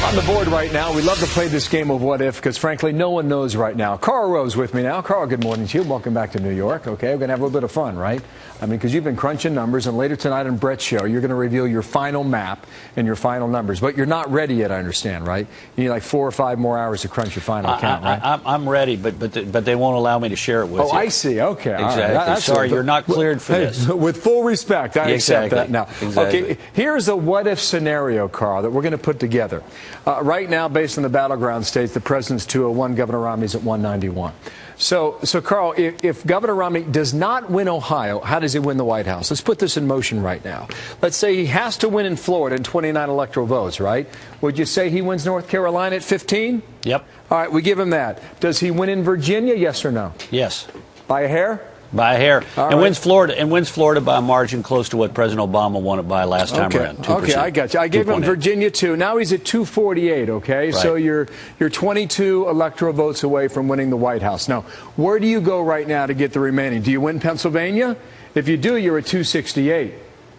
On the board right now, we love to play this game of what if because, frankly, no one knows right now. Karl Rove's with me now. Karl, good morning to you. Welcome back to New York. Okay, we're going to have a little bit of fun, right? I mean, because you've been crunching numbers, and later tonight on Brett's show, you're going to reveal your final map and your final numbers. But you're not ready yet, I understand, right? You need like 4 or 5 more hours to crunch your final count, right? I'm ready, but they won't allow me to share it with you. Oh, I see. Okay. Exactly. Right. Sorry, you're not cleared for this. With full respect, I accept that now. Exactly. Okay, here's a what-if scenario, Karl, that we're going to put together. Right now, based on the battleground states, the president's 201, Governor Romney's at 191. So Karl, if Governor Romney does not win Ohio, how does he win the White House? Let's put this in motion right now. Let's say he has to win in Florida in 29 electoral votes, right? Would you say he wins North Carolina at 15? Yep. All right, we give him that. Does he win in Virginia, yes or no? Yes. By a hair? By a hair. And wins Florida by a margin close to what President Obama won it by last time around. 2%. Okay, I got you. I gave him Virginia too. Now he's at 248, okay? Right. So you're 22 electoral votes away from winning the White House. Now, where do you go right now to get the remaining? Do you win Pennsylvania? If you do, you're at 268.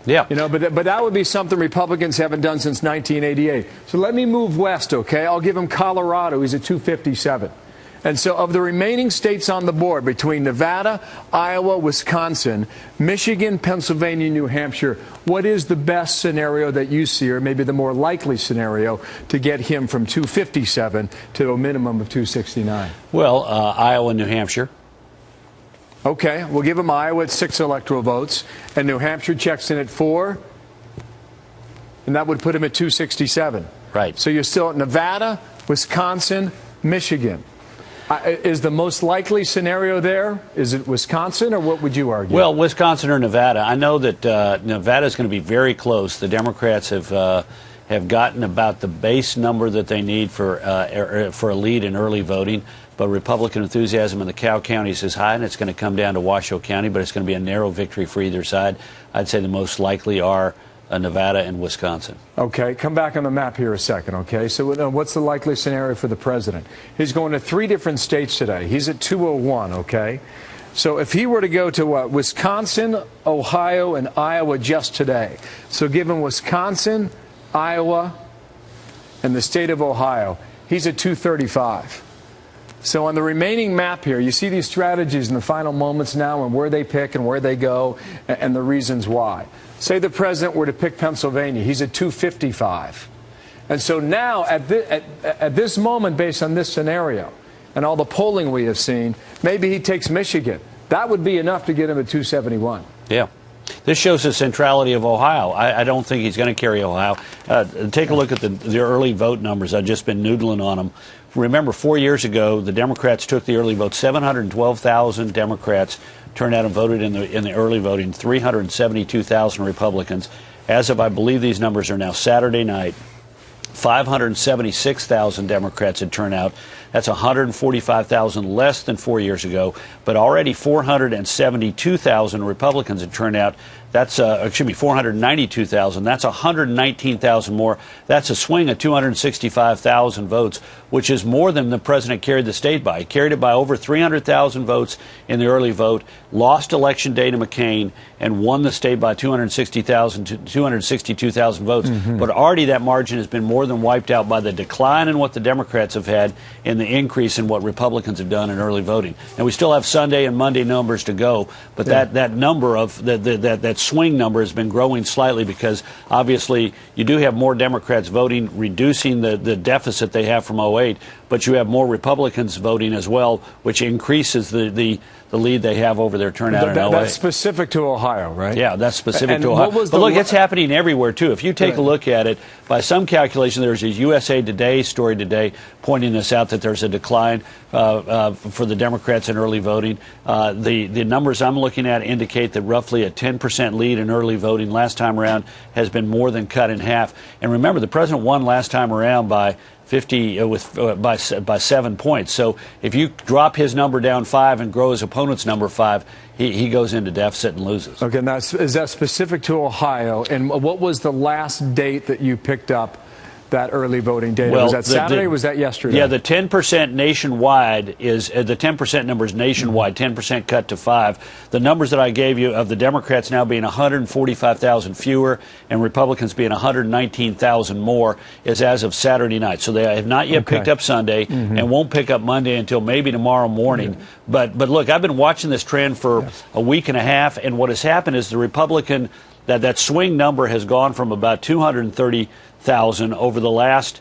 Yeah. You know, but that would be something Republicans haven't done since 1988. So let me move west, okay? I'll give him Colorado. He's at 257. And so of the remaining states on the board, between Nevada, Iowa, Wisconsin, Michigan, Pennsylvania, New Hampshire, what is the best scenario that you see, or maybe the more likely scenario, to get him from 257 to a minimum of 269? Well, Iowa and New Hampshire. Okay, we'll give him Iowa at 6 electoral votes, and New Hampshire checks in at 4, and that would put him at 267. Right. So you're still at Nevada, Wisconsin, Michigan. Is the most likely scenario there? Is it Wisconsin, or what would you argue? Well, Wisconsin or Nevada. I know that Nevada is going to be very close. The Democrats have gotten about the base number that they need for a lead in early voting. But Republican enthusiasm in the Cow counties is high, and it's going to come down to Washoe County, but it's going to be a narrow victory for either side. I'd say the most likely are Nevada and Wisconsin. Okay, come back on the map here a second, okay? So what's the likely scenario for the president? He's going to 3 different states today. He's at 201, okay? So if he were to go to Wisconsin, Ohio, and Iowa just today, so given Wisconsin, Iowa, and the state of Ohio, he's at 235. So on the remaining map here, you see these strategies in the final moments now and where they pick and where they go and the reasons why. Say the president were to pick Pennsylvania, he's at 255. And so now at this moment, based on this scenario and all the polling we have seen, maybe he takes Michigan. That would be enough to get him at 271. Yeah. This shows the centrality of Ohio. I don't think he's going to carry Ohio. Take a look at the early vote numbers. I've just been noodling on them. Remember, 4 years ago, the Democrats took the early vote. 712,000 Democrats turned out and voted in the early voting. 372,000 Republicans. As of, I believe these numbers are now Saturday night, 576,000 Democrats had turned out. That's 145,000 less than 4 years ago, but already 472,000 Republicans had turned out. That's 492,000. That's 119,000 more. That's a swing of 265,000 votes, which is more than the president carried the state by. He carried it by over 300,000 votes in the early vote, lost Election Day to McCain, and won the state by 260,000 to 262,000 votes. But already that margin has been more than wiped out by the decline in what the Democrats have had and the increase in what Republicans have done in early voting. And we still have Sunday and Monday numbers to go, but that number of that swing number has been growing slightly because obviously you do have more Democrats voting, reducing the deficit they have from 08, but you have more Republicans voting as well, which increases the lead they have over their turnout in 08. That's specific to Ohio, right? Yeah, that's specific to Ohio. But look, it's happening everywhere, too. If you take a look at it, by some calculation, there's a USA Today story today pointing this out, that there's a decline for the Democrats in early voting. The numbers I'm looking at indicate that roughly a 10% lead in early voting last time around has been more than cut in half. And remember, the president won last time around by by 7 points. So if you drop his number down 5 and grow his opponent's number 5, he goes into deficit and loses. Okay, now is that specific to Ohio? And what was the last date that you picked up that early voting data? Well, was that Saturday or was that yesterday? Yeah, the 10% nationwide is the 10% number is nationwide, 10% cut to 5. The numbers that I gave you of the Democrats now being 145,000 fewer and Republicans being 119,000 more is as of Saturday night. So they have not yet picked up Sunday and won't pick up Monday until maybe tomorrow morning. But look, I've been watching this trend for a week and a half, and what has happened is the Republican that swing number has gone from about 230,000 over the last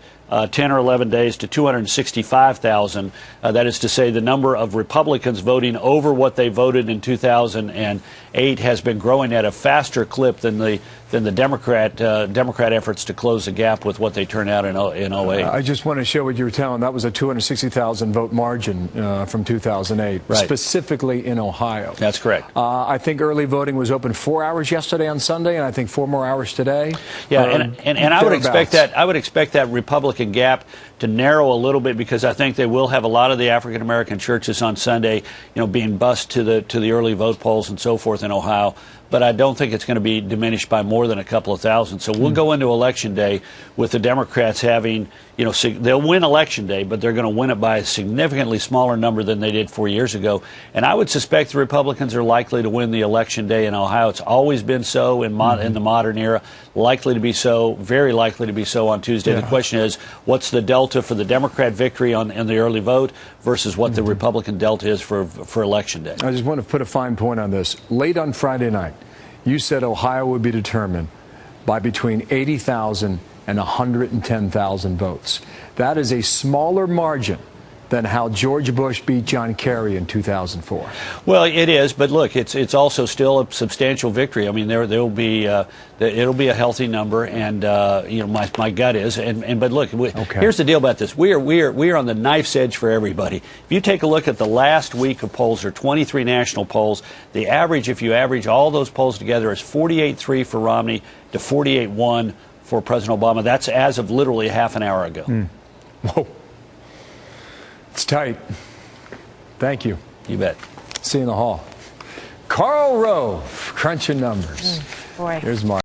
10 or 11 days to 265,000. That is to say, the number of Republicans voting over what they voted in 2008 has been growing at a faster clip than the Democrat efforts to close the gap with what they turned out in 08. I just want to show what you were telling. That was a 260,000 vote margin from 2008, specifically in Ohio. That's correct. I think early voting was open 4 hours yesterday on Sunday, and I think 4 more hours today. Yeah, and I would expect that Republican gap to narrow a little bit, because I think they will have a lot of the African American churches on Sunday, being bused to the early vote polls and so forth in Ohio. But I don't think it's going to be diminished by more than a couple of thousand. So we'll go into Election Day with the Democrats having, they'll win Election Day, but they're going to win it by a significantly smaller number than they did 4 years ago. And I would suspect the Republicans are likely to win the Election Day in Ohio. It's always been so in the modern era. Likely to be so, very likely to be so on Tuesday. The question is, what's the delta for the Democrat victory in the early vote versus what the Republican delta is for Election Day? I just want to put a fine point on this. Late on Friday night, you said Ohio would be determined by between 80,000 and 110,000 votes. That is a smaller margin than how George Bush beat John Kerry in 2004. Well, it is, but look, it's also still a substantial victory. I mean, it'll be a healthy number, and my gut is. But look, here's the deal about this: we are on the knife's edge for everybody. If you take a look at the last week of polls, there are 23 national polls. The average, if you average all those polls together, is 48-3 for Romney to 48-1 for President Obama. That's as of literally half an hour ago. Whoa. It's tight. Thank you. You bet. See you in the hall. Karl Rove, crunching numbers. Boy. Here's Mark.